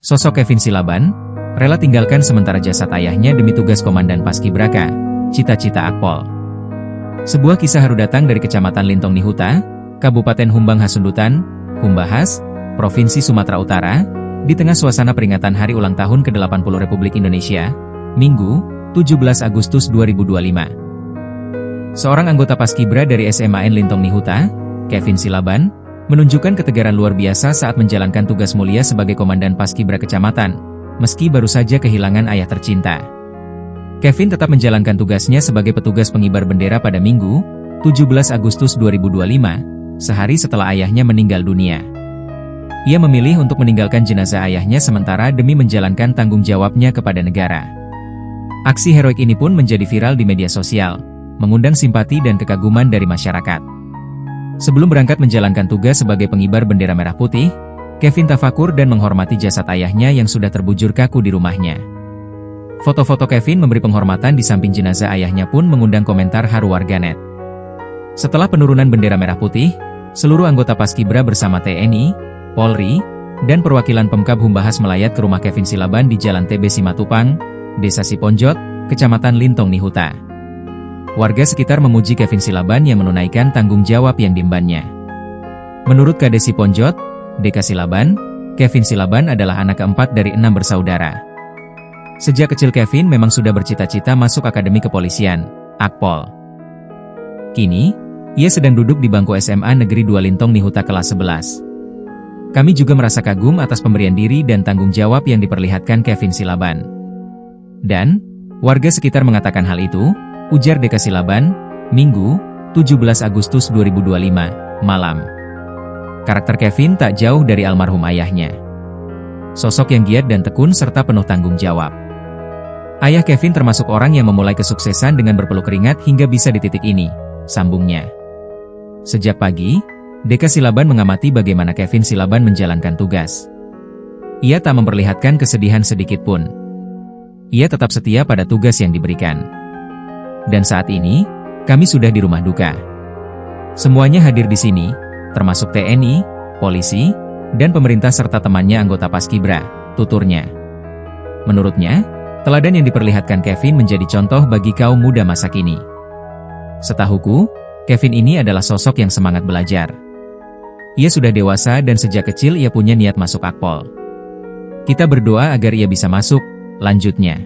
Sosok Kevin Silaban, rela tinggalkan sementara jasad ayahnya demi tugas Komandan Paskibraka, cita-cita Akpol. Sebuah kisah haru datang dari Kecamatan Lintong Nihuta, Kabupaten Humbang Hasundutan, Humbahas, Provinsi Sumatera Utara, di tengah suasana peringatan Hari Ulang Tahun ke-80 Republik Indonesia, Minggu, 17 Agustus 2025. Seorang anggota Paskibra dari SMAN Lintong Nihuta, Kevin Silaban, menunjukkan ketegaran luar biasa saat menjalankan tugas mulia sebagai Komandan Paskibra Kecamatan, meski baru saja kehilangan ayah tercinta. Kevin tetap menjalankan tugasnya sebagai petugas pengibar bendera pada Minggu, 17 Agustus 2025, sehari setelah ayahnya meninggal dunia. Ia memilih untuk meninggalkan jenazah ayahnya sementara demi menjalankan tanggung jawabnya kepada negara. Aksi heroik ini pun menjadi viral di media sosial, mengundang simpati dan kekaguman dari masyarakat. Sebelum berangkat menjalankan tugas sebagai pengibar bendera merah putih, Kevin tafakur dan menghormati jasad ayahnya yang sudah terbujur kaku di rumahnya. Foto-foto Kevin memberi penghormatan di samping jenazah ayahnya pun mengundang komentar haru warganet. Setelah penurunan bendera merah putih, seluruh anggota Paskibra bersama TNI, Polri, dan perwakilan Pemkab Humbahas melayat ke rumah Kevin Silaban di Jalan TB Simatupang, Desa Siponjot, Kecamatan Lintong Nihuta. Warga sekitar memuji Kevin Silaban yang menunaikan tanggung jawab yang diembannya. Menurut Kades Siponjot, Deka Silaban, Kevin Silaban adalah anak keempat dari 6 bersaudara. Sejak kecil Kevin memang sudah bercita-cita masuk Akademi Kepolisian, Akpol. Kini, ia sedang duduk di bangku SMA Negeri 2 Lintong Nihuta kelas 11. Kami juga merasa kagum atas pemberian diri dan tanggung jawab yang diperlihatkan Kevin Silaban. Dan, warga sekitar mengatakan hal itu, ujar Deka Silaban, Minggu, 17 Agustus 2025, malam. Karakter Kevin tak jauh dari almarhum ayahnya. Sosok yang giat dan tekun serta penuh tanggung jawab. Ayah Kevin termasuk orang yang memulai kesuksesan dengan berpeluh keringat hingga bisa di titik ini, sambungnya. Sejak pagi, Deka Silaban mengamati bagaimana Kevin Silaban menjalankan tugas. Ia tak memperlihatkan kesedihan sedikit pun. Ia tetap setia pada tugas yang diberikan. Dan saat ini, kami sudah di rumah duka. Semuanya hadir di sini, termasuk TNI, polisi, dan pemerintah serta temannya anggota Paskibra, tuturnya. Menurutnya, teladan yang diperlihatkan Kevin menjadi contoh bagi kaum muda masa kini. Setahuku, Kevin ini adalah sosok yang semangat belajar. Ia sudah dewasa dan sejak kecil ia punya niat masuk Akpol. Kita berdoa agar ia bisa masuk, lanjutnya.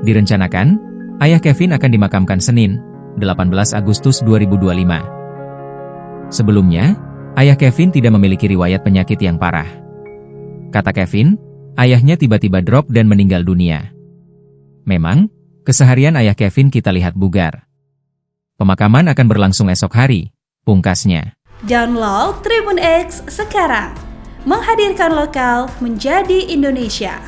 Direncanakan, ayah Kevin akan dimakamkan Senin, 18 Agustus 2025. Sebelumnya, ayah Kevin tidak memiliki riwayat penyakit yang parah. Kata Kevin, ayahnya tiba-tiba drop dan meninggal dunia. Memang, keseharian ayah Kevin kita lihat bugar. Pemakaman akan berlangsung esok hari, pungkasnya. Download Tribun X sekarang, menghadirkan lokal menjadi Indonesia.